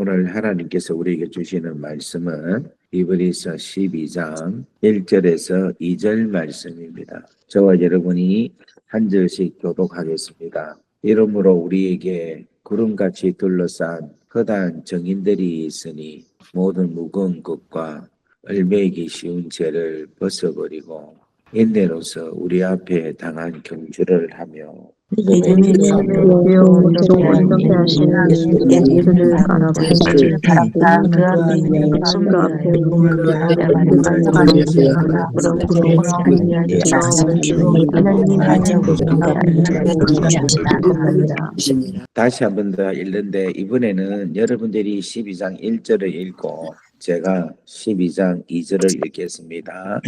오늘 하나님께서 우리에게 주시는 말씀은 히브리서 12장 1절에서 2절 말씀입니다. 저와 여러분이 한 절씩 교독하겠습니다. 이러므로 우리에게 구름같이 둘러싼 허다한 정인들이 있으니 모든 무거운 것과 얼매기 쉬운 죄를 벗어버리고 인내로서 우리 앞에 당한 경주를 하며 믿음의 주요 온전케 하시는 예수를 바라보자. 그 앞에 있는 그 앞에 다시 한 번 더 읽는데 이번에는 여러분들이 12장 1절을 읽고 제가 12장 2절을 읽겠습니다.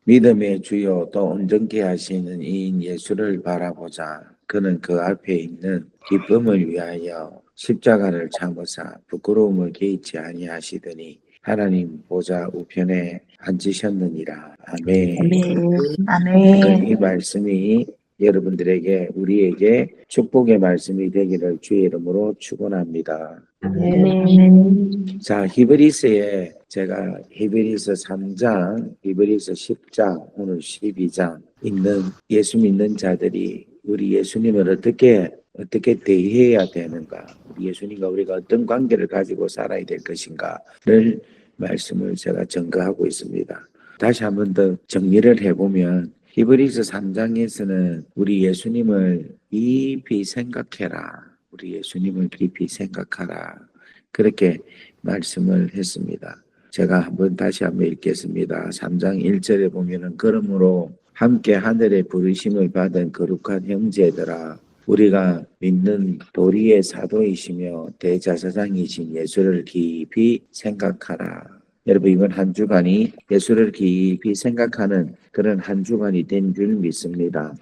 믿음의 주요 또 온전케 하시는 이인 예수를 바라보자. 그는 그 앞에 있는 기쁨을 위하여 십자가를 참으사 부끄러움을 개의치 아니하시더니 하나님 보좌 우편에 앉으셨느니라. 아멘. 아멘. 이 말씀이 여러분들에게 우리에게 축복의 말씀이 되기를 주의 이름으로 축원합니다. 아멘. 자, 히브리서에 제가 히브리서 3장, 히브리서 10장, 오늘 12장 있는 예수 믿는 자들이 우리 예수님을 어떻게 대해야 되는가, 우리 예수님과 우리가 어떤 관계를 가지고 살아야 될 것인가를 말씀을 제가 전가하고 있습니다. 다시 한 번 더 정리를 해보면 히브리서 3장에서는 우리 예수님을 깊이 생각해라. 우리 예수님을 깊이 생각하라. 그렇게 말씀을 했습니다. 제가 다시 한번 읽겠습니다. 3장 1절에 보면은 그러므로 함께 하늘의 부르심을 받은 거룩한 형제들아, 우리가 믿는 도리의 사도이시며 대제사장이신 예수를 깊이 생각하라. 여러분, 이번 한 주간이 예수를 깊이 생각하는 그런 한 주간이 된 줄 믿습니다.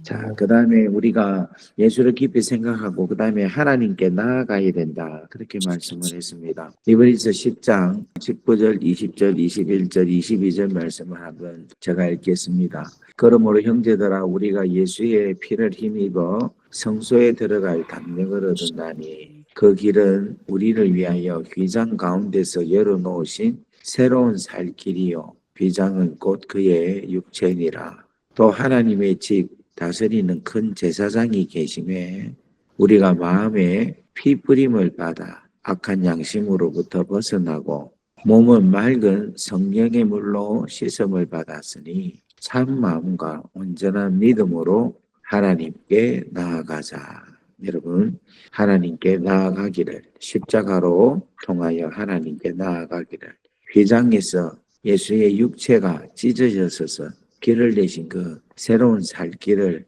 자, 그 다음에 우리가 예수를 깊이 생각하고 그 다음에 하나님께 나아가야 된다. 그렇게 말씀을 했습니다. 히브리서 10장 19절, 20절, 21절, 22절 말씀을 한번 제가 읽겠습니다. 그러므로 형제들아, 우리가 예수의 피를 힘입어 성소에 들어갈 담력을 얻었나니 그 길은 우리를 위하여 휘장 가운데서 열어놓으신 새로운 살 길이요 휘장은 곧 그의 육체니라. 또 하나님의 집 다스리는 큰 제사장이 계심에 우리가 마음에 피 뿌림을 받아 악한 양심으로부터 벗어나고 몸은 맑은 성령의 물로 씻음을 받았으니 참 마음과 온전한 믿음으로 하나님께 나아가자. 여러분, 하나님께 나아가기를, 십자가로 통하여 하나님께 나아가기를, 휘장에서 예수의 육체가 찢어져서 길을 내신 그 새로운 살 길을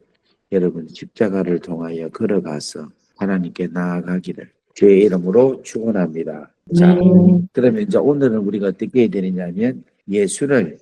여러분 십자가를 통하여 걸어가서 하나님께 나아가기를 주의 이름으로 축원합니다. 자, 그러면 이제 오늘은 우리가 어떻게 해야 되느냐면 예수를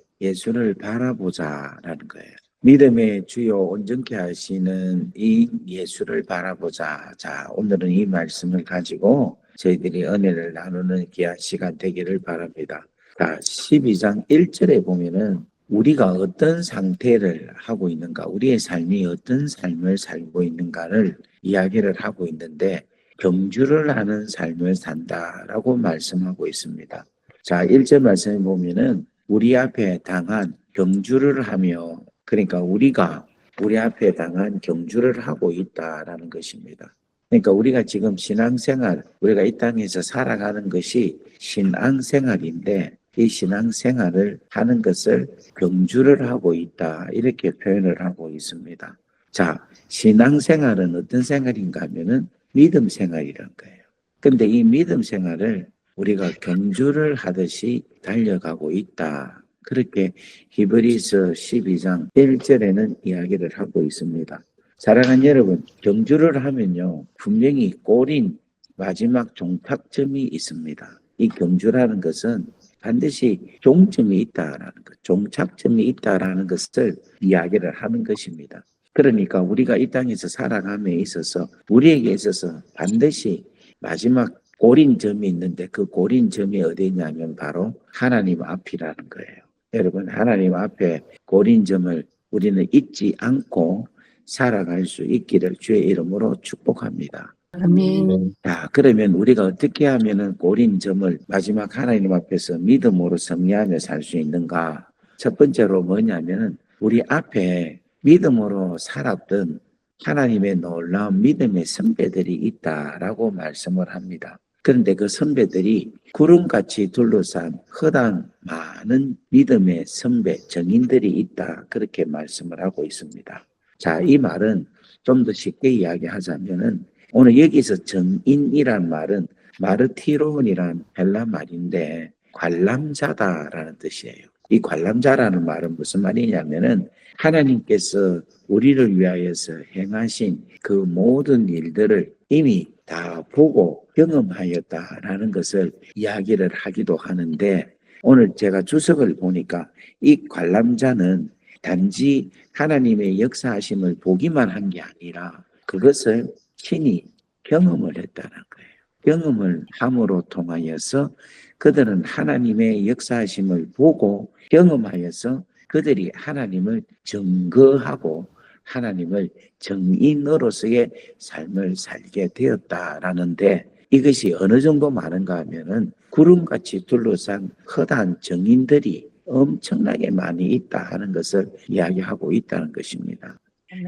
바라보자라는 거예요. 믿음의 주요 온전케 하시는 이 예수를 바라보자. 자, 오늘은 이 말씀을 가지고 저희들이 은혜를 나누는 귀한 시간 되기를 바랍니다. 자, 12장 1절에 보면은 우리가 어떤 상태를 하고 있는가, 우리의 삶이 어떤 삶을 살고 있는가를 이야기를 하고 있는데 경주를 하는 삶을 산다라고 말씀하고 있습니다. 자, 1절 말씀에 보면은 우리 앞에 당한 경주를 하며, 그러니까 우리가 우리 앞에 당한 경주를 하고 있다라는 것입니다. 그러니까 우리가 지금 신앙생활, 우리가 이 땅에서 살아가는 것이 신앙생활인데 이 신앙생활을 하는 것을 경주를 하고 있다, 이렇게 표현을 하고 있습니다. 자, 신앙생활은 어떤 생활인가 하면은 믿음 생활이란 거예요. 근데 이 믿음 생활을 우리가 경주를 하듯이 달려가고 있다. 그렇게 히브리서 12장 1절에는 이야기를 하고 있습니다. 사랑하는 여러분, 경주를 하면요, 분명히 꼬린 마지막 종착점이 있습니다. 이 경주라는 것은 반드시 종점이 있다라는 것, 종착점이 있다라는 것을 이야기를 하는 것입니다. 그러니까 우리가 이 땅에서 살아감에 있어서 우리에게 있어서 반드시 마지막 고린점이 있는데 그 고린점이 어디냐면 바로 하나님 앞이라는 거예요. 여러분, 하나님 앞에 고린점을 우리는 잊지 않고 살아갈 수 있기를 주의 이름으로 축복합니다. 아멘. 자, 그러면 우리가 어떻게 하면은 고린점을 마지막 하나님 앞에서 믿음으로 승리하며 살 수 있는가? 첫 번째로 뭐냐면은 우리 앞에 믿음으로 살았던 하나님의 놀라운 믿음의 선배들이 있다라고 말씀을 합니다. 그런데 그 선배들이 구름같이 둘러싼 허당 많은 믿음의 선배, 정인들이 있다. 그렇게 말씀을 하고 있습니다. 자, 이 말은 좀 더 쉽게 이야기하자면은 오늘 여기서 정인이란 말은 마르티론이란 헬라 말인데 관람자다라는 뜻이에요. 이 관람자라는 말은 무슨 말이냐면은 하나님께서 우리를 위하여서 행하신 그 모든 일들을 이미 다 보고 경험하였다라는 것을 이야기를 하기도 하는데 오늘 제가 주석을 보니까 이 관람자는 단지 하나님의 역사하심을 보기만 한 게 아니라 그것을 친히 경험을 했다는 거예요. 경험을 함으로 통하여서 그들은 하나님의 역사하심을 보고 경험하여서 그들이 하나님을 증거하고 하나님을 정인으로서의 삶을 살게 되었다라는데 이것이 어느 정도 많은가 하면은 구름같이 둘러싼 허다한 정인들이 엄청나게 많이 있다 하는 것을 이야기하고 있다는 것입니다.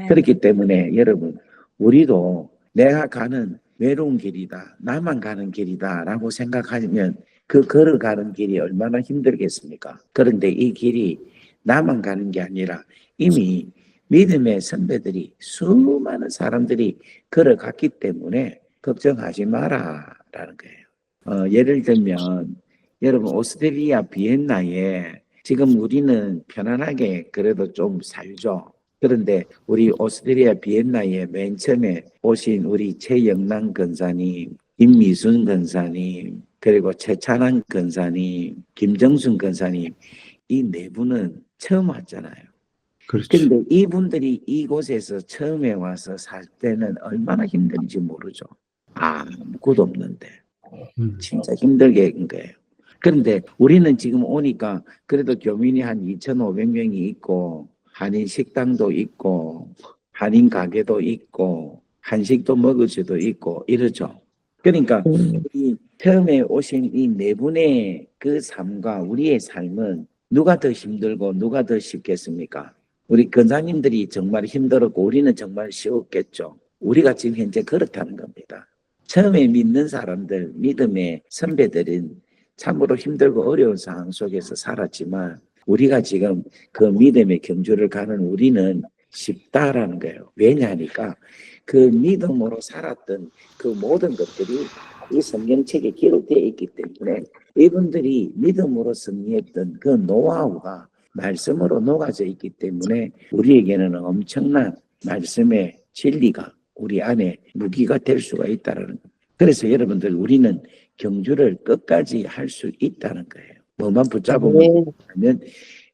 그렇기 때문에 여러분, 우리도 내가 가는 외로운 길이다, 나만 가는 길이다 라고 생각하면 그 걸어가는 길이 얼마나 힘들겠습니까? 그런데 이 길이 나만 가는 게 아니라 이미 믿음의 선배들이 수많은 사람들이 걸어갔기 때문에 걱정하지 마라 라는 거예요. 예를 들면 여러분 오스트리아 비엔나에 지금 우리는 편안하게 그래도 좀 살죠. 그런데 우리 오스트리아 비엔나에 맨 처음에 오신 우리 최영란 권사님, 임미순 권사님, 그리고 최찬환 권사님, 김정순 권사님 이 네 분은 처음 왔잖아요. 그렇죠. 그런데 이분들이 이곳에서 처음에 와서 살 때는 얼마나 힘든지 모르죠. 아무것도 없는데 진짜 힘들게 한 거예요. 그런데 우리는 지금 오니까 그래도 교민이 한 2,500명이 있고 한인 식당도 있고 한인 가게도 있고 한식도 먹을 수도 있고 이러죠. 그러니까 이 처음에 오신 이 네 분의 그 삶과 우리의 삶은 누가 더 힘들고 누가 더 쉽겠습니까? 우리 권사님들이 정말 힘들었고 우리는 정말 쉬웠겠죠. 우리가 지금 현재 그렇다는 겁니다. 처음에 믿는 사람들, 믿음의 선배들은 참으로 힘들고 어려운 상황 속에서 살았지만 우리가 지금 그 믿음의 경주를 가는 우리는 쉽다라는 거예요. 왜냐하니까 그 믿음으로 살았던 그 모든 것들이 이 성경책에 기록되어 있기 때문에 이분들이 믿음으로 승리했던 그 노하우가 말씀으로 녹아져 있기 때문에 우리에게는 엄청난 말씀의 진리가 우리 안에 무기가 될 수가 있다는 거예요. 그래서 여러분들 우리는 경주를 끝까지 할 수 있다는 거예요. 뭐만 붙잡으면 하면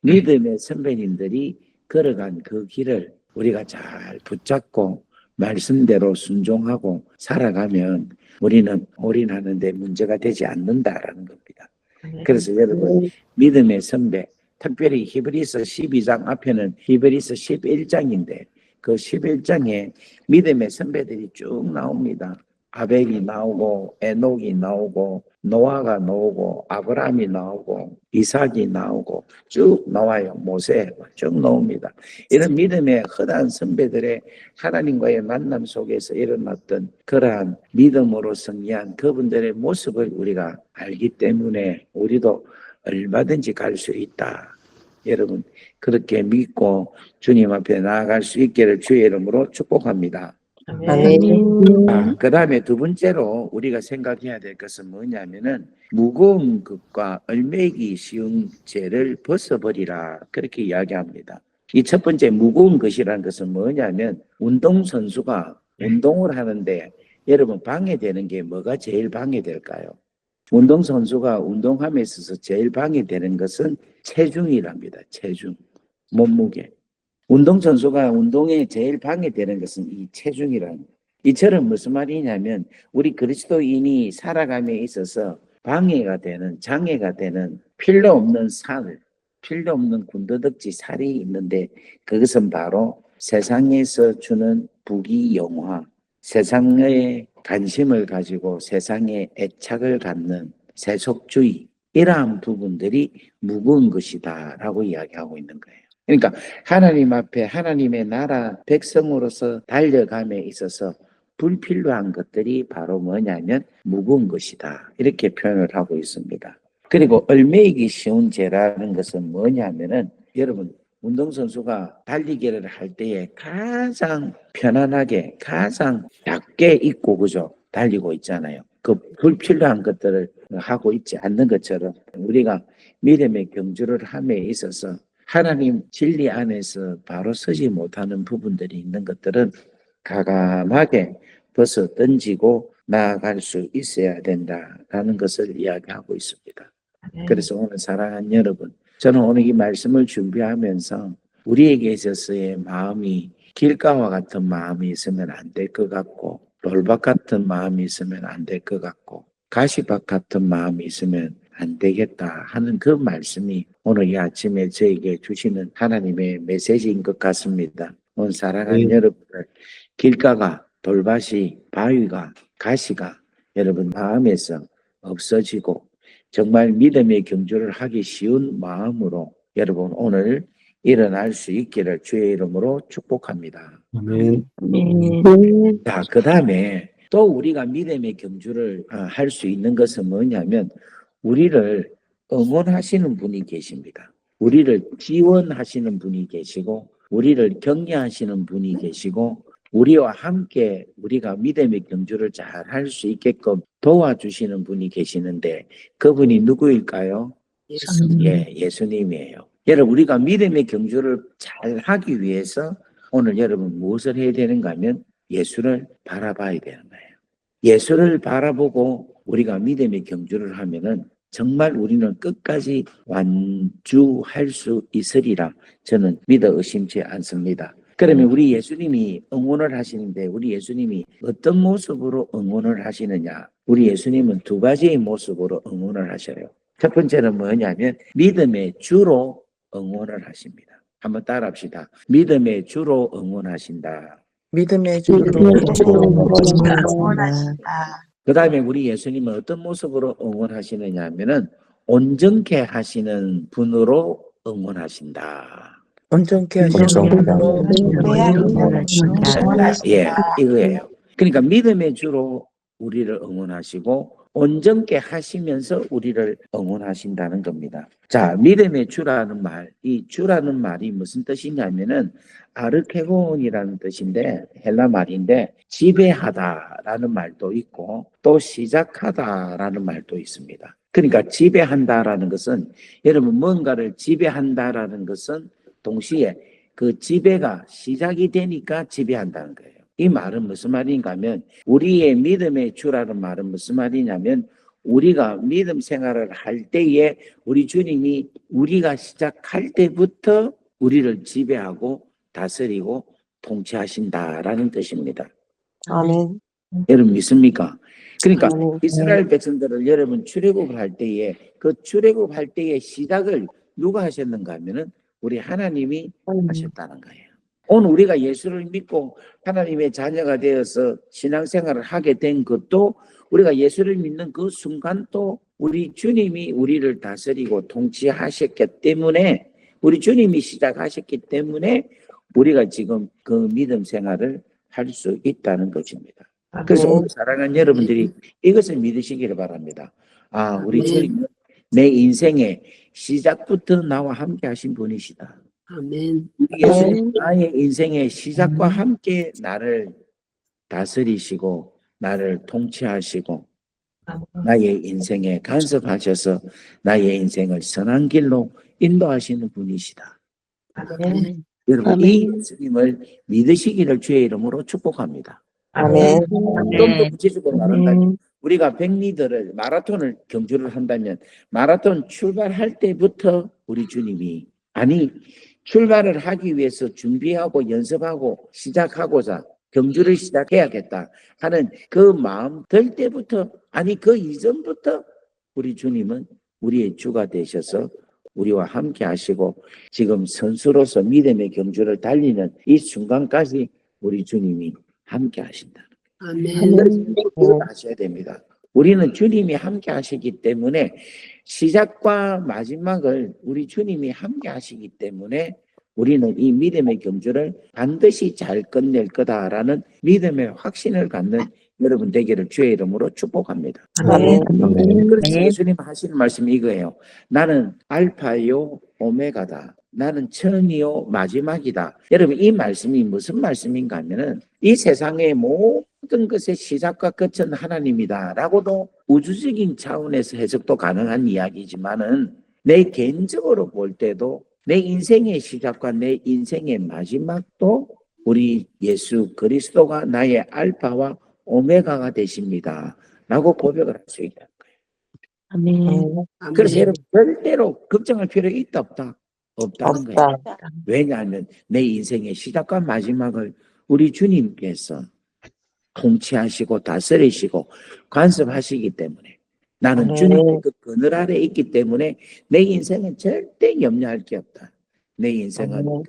믿음의 선배님들이 걸어간 그 길을 우리가 잘 붙잡고 말씀대로 순종하고 살아가면 우리는 올인하는 데 문제가 되지 않는다라는 겁니다. 그래서 여러분 믿음의 선배 특별히 히브리서 12장 앞에는 히브리서 11장인데 그 11장에 믿음의 선배들이 쭉 나옵니다. 아벨이 나오고 에녹이 나오고 노아가 나오고 아브라함이 나오고 이삭이 나오고 쭉 나와요. 모세 쭉 나옵니다. 이런 믿음의 허다한 선배들의 하나님과의 만남 속에서 일어났던 그러한 믿음으로 승리한 그분들의 모습을 우리가 알기 때문에 우리도 얼마든지 갈 수 있다. 여러분 그렇게 믿고 주님 앞에 나아갈 수 있기를 주의 이름으로 축복합니다. 그 다음에 두 번째로 우리가 생각해야 될 것은 뭐냐면은 무거운 것과 얼매기 쉬운 죄를 벗어버리라 그렇게 이야기합니다. 이 첫 번째 무거운 것이라는 것은 뭐냐면 운동선수가 운동을 하는데 여러분 방해되는 게 뭐가 제일 방해될까요? 운동선수가 운동함에 있어서 제일 방해되는 것은 체중이랍니다. 체중, 몸무게. 운동선수가 운동에 제일 방해되는 것은 이 체중이라는 거예요. 이처럼 무슨 말이냐면 우리 그리스도인이 살아감에 있어서 방해가 되는, 장애가 되는 필요 없는 살, 필요 없는 군더더기 살이 있는데 그것은 바로 세상에서 주는 부귀영화, 세상의 관심을 가지고 세상에 애착을 갖는 세속주의, 이러한 부분들이 무거운 것이다 라고 이야기하고 있는 거예요. 그러니까 하나님 앞에 하나님의 나라 백성으로서 달려감에 있어서 불필요한 것들이 바로 뭐냐면 무거운 것이다, 이렇게 표현을 하고 있습니다. 그리고 얽매이기 쉬운 죄라는 것은 뭐냐면은, 여러분 운동선수가 달리기를 할 때에 가장 편안하게 가장 작게 입고 그죠 달리고 있잖아요. 그 불필요한 것들을 하고 있지 않는 것처럼 우리가 믿음의 경주를 함에 있어서 하나님 진리 안에서 바로 서지 못하는 부분들이 있는 것들은 가감하게 벗어 던지고 나아갈 수 있어야 된다라는 것을 이야기하고 있습니다. 그래서 오늘 사랑하는 여러분, 저는 오늘 이 말씀을 준비하면서 우리에게 있어서의 마음이 길가와 같은 마음이 있으면 안 될 것 같고, 돌박 같은 마음이 있으면 안 될 것 같고, 가시밭 같은 마음이 있으면 안 되겠다 하는 그 말씀이 오늘 이 아침에 저에게 주시는 하나님의 메시지인 것 같습니다. 오늘 사랑하는 여러분들, 길가가, 돌밭이, 바위가, 가시가 여러분 마음에서 없어지고 정말 믿음의 경주를 하기 쉬운 마음으로 여러분 오늘 일어날 수 있기를 주의 이름으로 축복합니다. 아멘. 자, 그 다음에 또 우리가 믿음의 경주를 할 수 있는 것은 뭐냐면 우리를 응원하시는 분이 계십니다. 우리를 지원하시는 분이 계시고 우리를 격려하시는 분이 계시고 우리와 함께 우리가 믿음의 경주를 잘 할 수 있게끔 도와주시는 분이 계시는데 그분이 누구일까요? 예, 예수님이에요. 여러분 우리가 믿음의 경주를 잘 하기 위해서 오늘 여러분 무엇을 해야 되는가 하면 예수를 바라봐야 되는 거예요. 예수를 바라보고 우리가 믿음의 경주를 하면은 정말 우리는 끝까지 완주할 수 있으리라 저는 믿어 의심치 않습니다. 그러면 우리 예수님이 응원을 하시는데 우리 예수님이 어떤 모습으로 응원을 하시느냐? 우리 예수님은 두 가지의 모습으로 응원을 하셔요. 첫 번째는 뭐냐면 믿음의 주로 응원을 하십니다. 한번 따라합시다. 믿음의 주로 응원하신다. 믿음의 주로 응원하신다. 그 다음에 우리 예수님은 어떤 모습으로 응원하시느냐 하면은 온전케 하시는 분으로 응원하신다. 온전케 하시는 예, 이거예요. 그러니까 믿음의 주로 우리를 응원하시고 온전케 하시면서 우리를 응원하신다는 겁니다. 자, 믿음의 주라는 말, 이 주라는 말이 무슨 뜻이냐면은 아르케곤이라는 뜻인데 헬라 말인데 지배하다라는 말도 있고 또 시작하다라는 말도 있습니다. 그러니까 지배한다라는 것은 여러분 뭔가를 지배한다라는 것은 동시에 그 지배가 시작이 되니까 지배한다는 거예요. 이 말은 무슨 말인가 하면 우리의 믿음의 주라는 말은 무슨 말이냐면 우리가 믿음 생활을 할 때에 우리 주님이 우리가 시작할 때부터 우리를 지배하고 다스리고 통치하신다라는 뜻입니다. 아멘. 여러분 믿습니까? 그러니까 아멘. 이스라엘 백성들을 여러분 출애굽을 할 때에 그 출애굽할 때의 시작을 누가 하셨는가 하면은 우리 하나님이 하셨다는 거예요. 오늘 우리가 예수를 믿고 하나님의 자녀가 되어서 신앙생활을 하게 된 것도 우리가 예수를 믿는 그 순간 또 우리 주님이 우리를 다스리고 통치하셨기 때문에 우리 주님이 시작하셨기 때문에 우리가 지금 그 믿음 생활을 할 수 있다는 것입니다. 그래서 오늘 사랑하는 여러분들이 이것을 믿으시기를 바랍니다. 아, 우리 주님은 내 인생의 시작부터 나와 함께 하신 분이시다. 아멘. 예수님 나의 인생의 시작과 함께 나를 다스리시고 나를 통치하시고 나의 인생에 간섭하셔서 나의 인생을 선한 길로 인도하시는 분이시다. 여러분 이 예수님을 믿으시기를 주의 이름으로 축복합니다. 아멘. 좀 더 구체적으로 말한다면 우리가 100m를 마라톤을 경주를 한다면 마라톤 출발할 때부터 우리 주님이 출발을 하기 위해서 준비하고 연습하고 시작하고자 경주를 시작해야겠다 하는 그 마음 들 때부터, 아니 그 이전부터 우리 주님은 우리의 주가 되셔서 우리와 함께 하시고 지금 선수로서 믿음의 경주를 달리는 이 순간까지 우리 주님이 함께 하신다. 그래서 이걸 아셔야 됩니다. 우리는 주님이 함께 하시기 때문에 시작과 마지막을 우리 주님이 함께 하시기 때문에 우리는 이 믿음의 경주를 반드시 잘 끝낼 거다라는 믿음의 확신을 갖는 여러분 되기를 주의 이름으로 축복합니다. 아멘. 그래서 예수님 하시는 말씀이 이거예요. 나는 알파요 오메가다. 나는 처음이요 마지막이다. 여러분 이 말씀이 무슨 말씀인가 하면은 이 세상의 모든 것의 시작과 끝은 하나님이다 라고도 우주적인 차원에서 해석도 가능한 이야기지만은 내 개인적으로 볼 때도 내 인생의 시작과 내 인생의 마지막도 우리 예수 그리스도가 나의 알파와 오메가가 되십니다 라고 고백을 할 수 있다는 거예요. 그래서 여러분 절대로 걱정할 필요 있다 없다? 없다는 거예요. 왜냐하면 내 인생의 시작과 마지막을 우리 주님께서 통치하시고 다스리시고 간섭하시기 때문에 나는 주님의 그 그늘 아래 있기 때문에 내 인생은 절대 염려할 게 없다. 내 인생은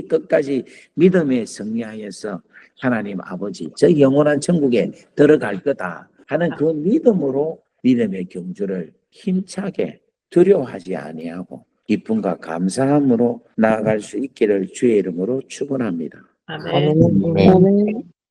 끝까지 믿음에 승리하여서 하나님 아버지 저 영원한 천국에 들어갈 거다 하는 그 믿음으로 믿음의 경주를 힘차게 두려워하지 아니하고 기쁨과 감사함으로 나아갈 수 있기를 주의 이름으로 축원합니다.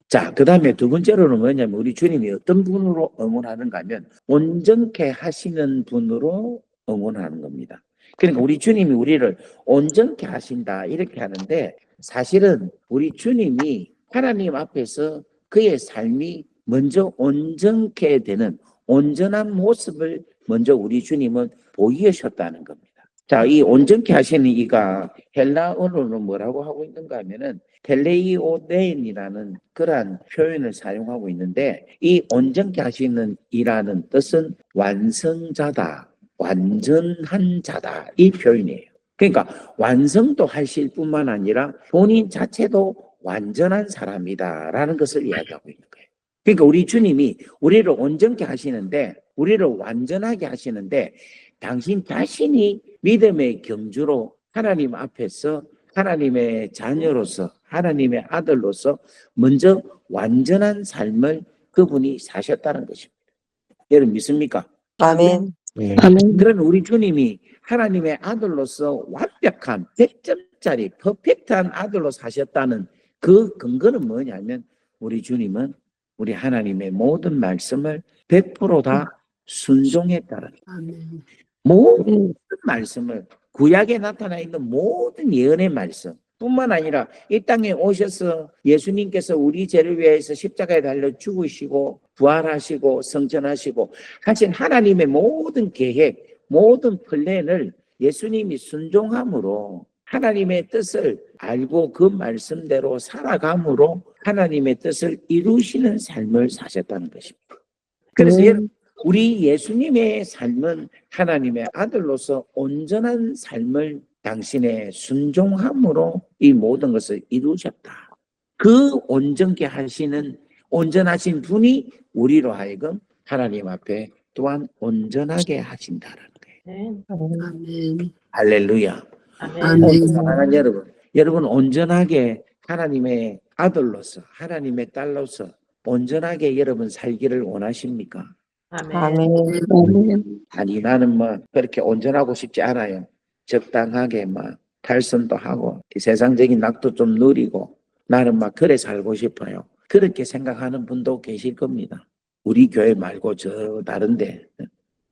자, 그 다음에 두 번째로는 뭐냐면 우리 주님이 어떤 분으로 응원하는가 하면 온전케 하시는 분으로 응원하는 겁니다. 그러니까 우리 주님이 우리를 온전케 하신다 이렇게 하는데 사실은 우리 주님이 하나님 앞에서 그의 삶이 먼저 온전케 되는 온전한 모습을 먼저 우리 주님은 보이셨다는 겁니다. 자, 이 온전케 하시는 이가 헬라어로는 뭐라고 하고 있는가 하면은 텔레이오데인이라는 그러한 표현을 사용하고 있는데 이 온전케 하시는 이라는 뜻은 완성자다, 완전한 자다 이 표현이에요. 그러니까 완성도 하실 뿐만 아니라 본인 자체도 완전한 사람이다라는 것을 이야기하고 있는 거예요. 그러니까 우리 주님이 우리를 온전케 하시는데 우리를 완전하게 하시는데 당신 자신이 믿음의 경주로 하나님 앞에서 하나님의 자녀로서 하나님의 아들로서 먼저 완전한 삶을 그분이 사셨다는 것입니다. 여러분 믿습니까? 아멘. 그러면 우리 주님이 하나님의 아들로서 완벽한 100점짜리 퍼펙트한 아들로 사셨다는 그 근거는 뭐냐면 우리 주님은 우리 하나님의 모든 말씀을 100%다 순종했다는 모든 말씀을 구약에 나타나 있는 모든 예언의 말씀 뿐만 아니라 이 땅에 오셔서 예수님께서 우리 죄를 위해서 십자가에 달려 죽으시고 부활하시고 성전하시고 하신 하나님의 모든 계획 모든 플랜을 예수님이 순종함으로 하나님의 뜻을 알고 그 말씀대로 살아감으로 하나님의 뜻을 이루시는 삶을 사셨다는 것입니다. 그래서 우리 예수님의 삶은 하나님의 아들로서 온전한 삶을 당신의 순종함으로 이 모든 것을 이루셨다. 그 온전케 하시는 온전하신 분이 우리로 하여금 하나님 앞에 또한 온전하게 하신다라는 거예요. 아멘. 할렐루야. 아멘. 사랑하는 여러분 온전하게 하나님의 아들로서 하나님의 딸로서 온전하게 여러분 살기를 원하십니까? 아멘. 아니 나는 뭐 그렇게 온전하고 싶지 않아요. 적당하게 막 탈선도 하고 세상적인 낙도 좀 누리고 나는 막 그래 살고 싶어요. 그렇게 생각하는 분도 계실 겁니다. 우리 교회 말고 저 다른데.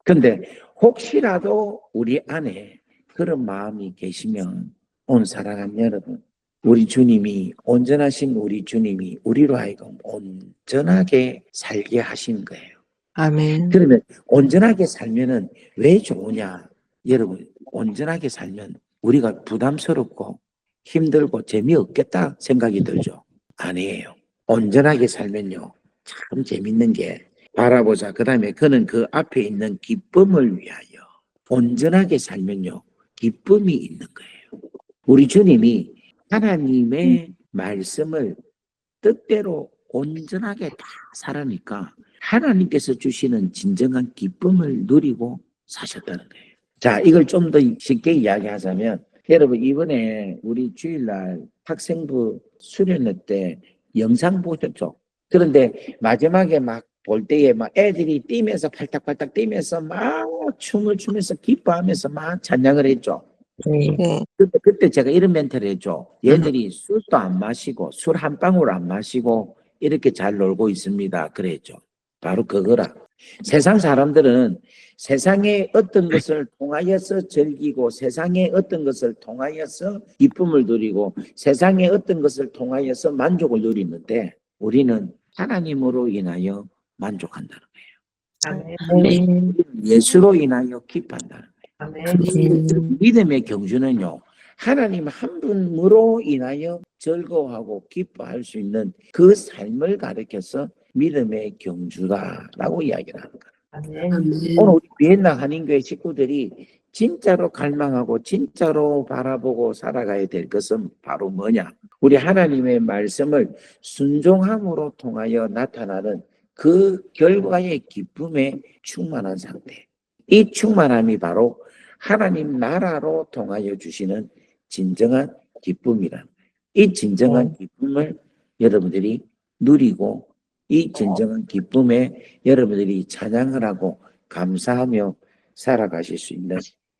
근데 혹시라도 우리 안에 그런 마음이 계시면 오늘 사랑하는 여러분 우리 주님이 온전하신 우리 주님이 우리로 하여금 온전하게 살게 하신 거예요. 아멘. 그러면 온전하게 살면은 왜 좋으냐? 여러분, 온전하게 살면 우리가 부담스럽고 힘들고 재미없겠다 생각이 들죠? 아니에요. 온전하게 살면요. 참 재밌는 게 바라보자. 그 다음에 그는 그 앞에 있는 기쁨을 위하여 온전하게 살면요. 기쁨이 있는 거예요. 우리 주님이 하나님의 말씀을 뜻대로 온전하게 다 살아니까 하나님께서 주시는 진정한 기쁨을 누리고 사셨다는 거예요. 자, 이걸 좀 더 쉽게 이야기하자면 여러분 이번에 우리 주일날 학생부 수련회 때 영상 보셨죠? 그런데 마지막에 막 볼 때에 막 애들이 뛰면서 팔딱팔딱 뛰면서 막 춤을 추면서 기뻐하면서 막 찬양을 했죠. 네. 네. 그때 제가 이런 멘트를 했죠. 얘들이 술도 안 마시고 술 한 방울 안 마시고 이렇게 잘 놀고 있습니다. 그랬죠. 바로 그거라. 세상 사람들은 세상의 어떤 것을 통하여서 즐기고 세상의 어떤 것을 통하여서 기쁨을 누리고 세상의 어떤 것을 통하여서 만족을 누리는데 우리는 하나님으로 인하여 만족한다는 거예요. 아멘. 예수로 인하여 기뻐한다는 거예요. 아멘. 믿음의 경주는요, 하나님 한 분으로 인하여 즐거워하고 기뻐할 수 있는 그 삶을 가르쳐서 믿음의 경주다라고 이야기를 하는 거예요. 아멘. 오늘 우리 비엔나 한인교회 식구들이 진짜로 갈망하고 진짜로 바라보고 살아가야 될 것은 바로 뭐냐? 우리 하나님의 말씀을 순종함으로 통하여 나타나는 그 결과의 기쁨에 충만한 상태. 이 충만함이 바로 하나님 나라로 통하여 주시는 진정한 기쁨이란 이 진정한 기쁨을 여러분들이 누리고 이 진정한 기쁨에 여러분들이 찬양을 하고 감사하며 살아가실 수 있는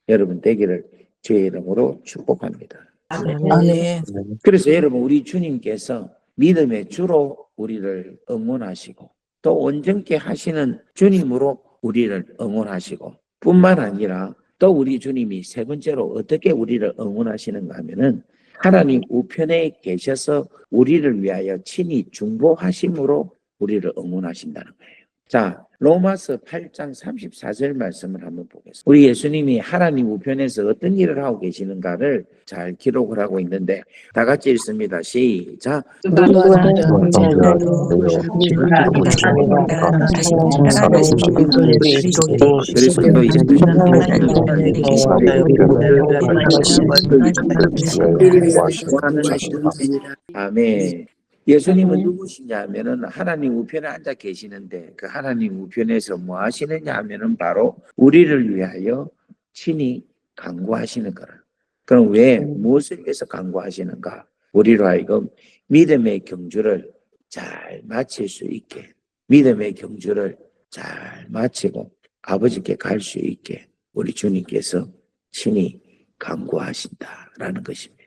여러분 되기를 주의 이름으로 축복합니다. 아멘. 그래서 여러분 우리 주님께서 믿음의 주로 우리를 응원하시고 또 온전케 하시는 주님으로 우리를 응원하시고 뿐만 아니라 또 우리 주님이 세 번째로 어떻게 우리를 응원하시는가 하면은 하나님 우편에 계셔서 우리를 위하여 친히 중보하심으로 우리를 응원하신다는 거예요. 자, 로마서 8장 34절 말씀을 한번 보겠습니다. 우리 예수님이 하나님 우편에서 어떤 일을 하고 계시는가를 잘 기록을 하고 있는데 다 같이 읽습니다. 시작. 누구와 그리스도 아멘. 예수님은 누구시냐 하면은 하나님 우편에 앉아 계시는데 그 하나님 우편에서 뭐 하시느냐 하면은 바로 우리를 위하여 친히 간구하시는 거라. 그럼 왜 무엇을 위해서 간구하시는가? 우리로 하여금 믿음의 경주를 잘 마칠 수 있게 믿음의 경주를 잘 마치고 아버지께 갈 수 있게 우리 주님께서 친히 간구하신다라는 것입니다.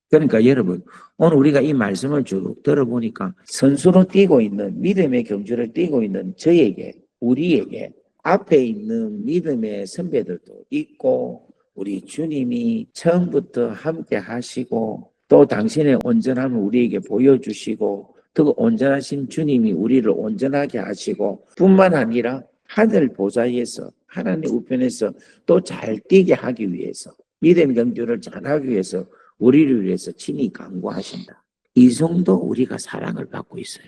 그러니까 여러분 오늘 우리가 이 말씀을 쭉 들어보니까 선수로 뛰고 있는 믿음의 경주를 뛰고 있는 저에게 우리에게 앞에 있는 믿음의 선배들도 있고 우리 주님이 처음부터 함께 하시고 또 당신의 온전함을 우리에게 보여주시고 또 온전하신 주님이 우리를 온전하게 하시고 뿐만 아니라 하늘 보좌에서 하나님 우편에서 또 잘 뛰게 하기 위해서 믿음 경주를 잘하기 위해서 우리를 위해서 친히 간구하신다. 이 정도 우리가 사랑을 받고 있어요.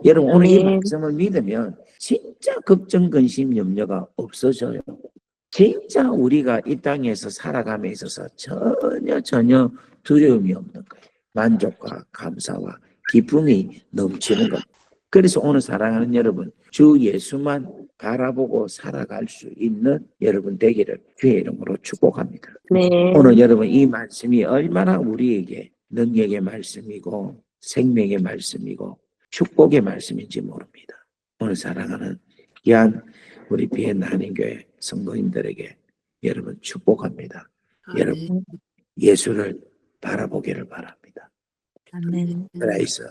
여러분 오늘 이 말씀을 믿으면 진짜 걱정, 근심, 염려가 없어져요. 진짜 우리가 이 땅에서 살아감에 있어서 전혀 두려움이 없는 거예요. 만족과 감사와 기쁨이 넘치는 것. 그래서 오늘 사랑하는 여러분, 주 예수만 바라보고 살아갈 수 있는 여러분 되기를 주의 이름으로 축복합니다. 네. 오늘 여러분 이 말씀이 얼마나 우리에게 능력의 말씀이고 생명의 말씀이고 축복의 말씀인지 모릅니다. 오늘 사랑하는 귀한 우리 비엔나 한인교회 성도님들에게 여러분 축복합니다. 여러분 예수를 바라보기를 바랍니다. 아멘. 그래서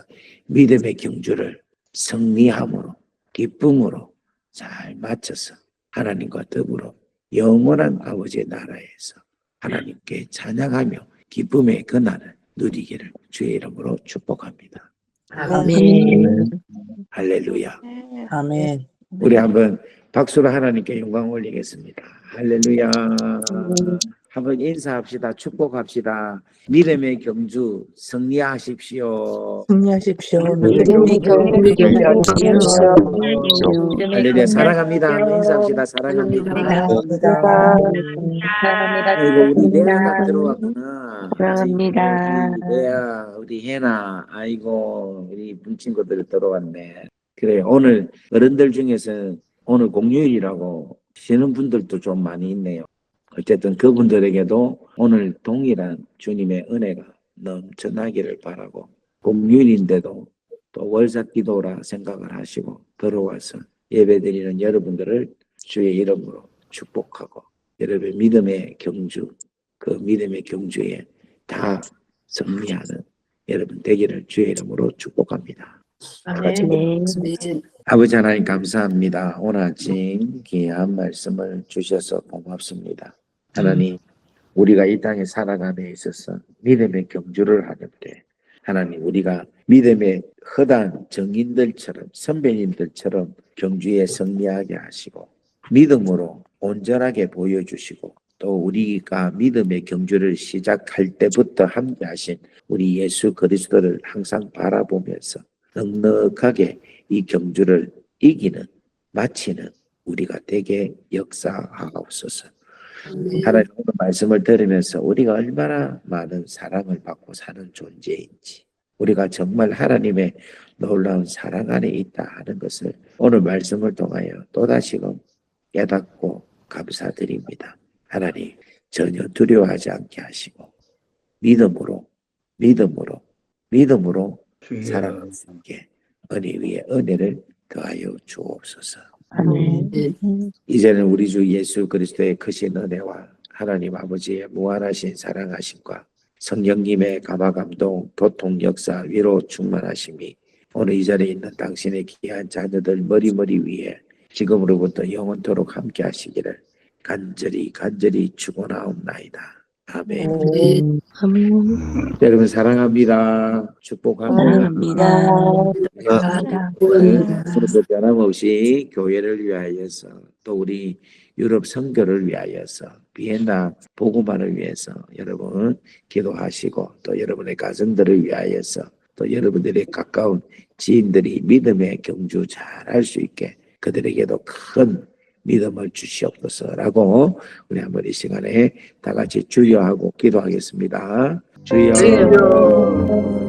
믿음의 경주를 승리함으로 기쁨으로 잘 마쳐서 하나님과 더불어 영원한 아버지의 나라에서 하나님께 찬양하며 기쁨의 그날을 누리기를 주의 이름으로 축복합니다. 아멘. 할렐루야. 아멘. 우리 한번 박수로 하나님께 영광 올리겠습니다. 할렐루야. 한번 인사합시다. 축복합시다. 믿음의 경주 승리하십시오. 승리하십시오. 믿음의 할렐루야. 사랑합니다. 인사합시다. 사랑합니다. 아이고 우리 레아가 들어왔구나. 사랑합니다. 레아 우리 혜나 아이고 우리 친구들 들어왔네. 그래 오늘 어른들 중에서 오늘 공휴일이라고 쉬는 분들도 좀 많이 있네요. 어쨌든 그분들에게도 오늘 동일한 주님의 은혜가 넘쳐나기를 바라고 공휴일인데도 또 월삭기도라 생각을 하시고 들어와서 예배드리는 여러분들을 주의 이름으로 축복하고 여러분의 믿음의 경주 그 믿음의 경주에 다 승리하는 여러분 되기를 주의 이름으로 축복합니다. 아멘. 아버지 하나님 감사합니다. 오늘 아침 귀한 말씀을 주셔서 고맙습니다. 하나님 우리가 이 땅에 살아감에 있어서 믿음의 경주를 하는데 하나님 우리가 믿음의 허단 정인들처럼 선배님들처럼 경주에 승리하게 하시고 믿음으로 온전하게 보여주시고 또 우리가 믿음의 경주를 시작할 때부터 함께 하신 우리 예수 그리스도를 항상 바라보면서 넉넉하게 이 경주를 이기는 마치는 우리가 되게 역사하옵소서. 하나님 오늘 말씀을 들으면서 우리가 얼마나 많은 사랑을 받고 사는 존재인지 우리가 정말 하나님의 놀라운 사랑 안에 있다 하는 것을 오늘 말씀을 통하여 또다시금 깨닫고 감사드립니다. 하나님 전혀 두려워하지 않게 하시고 믿음으로 사랑하는 분께 은혜 위에 은혜를 더하여 주옵소서. 아멘. 이제는 우리 주 예수 그리스도의 크신 은혜와 하나님 아버지의 무한하신 사랑하심과 성령님의 감화감동 교통 역사 위로 충만하심이 오늘 이 자리에 있는 당신의 귀한 자녀들 머리 위에 지금으로부터 영원토록 함께 하시기를 간절히 축원하옵나이다. 아멘. 여러분 사랑합니다. 축복합니다. 사랑합니다. 오늘도 변함없이 교회를 위하여서 또 우리 유럽 선교를 위하여서 비엔나 복음화를 위해서 여러분 기도하시고 또 여러분의 가정들을 위하여서 또 여러분들의 가까운 지인들이 믿음의 경주 잘할 수 있게 그들에게도 큰 믿음을 주시옵소서라고 우리 한번 이 시간에 다 같이 주여 하고 기도하겠습니다. 주여.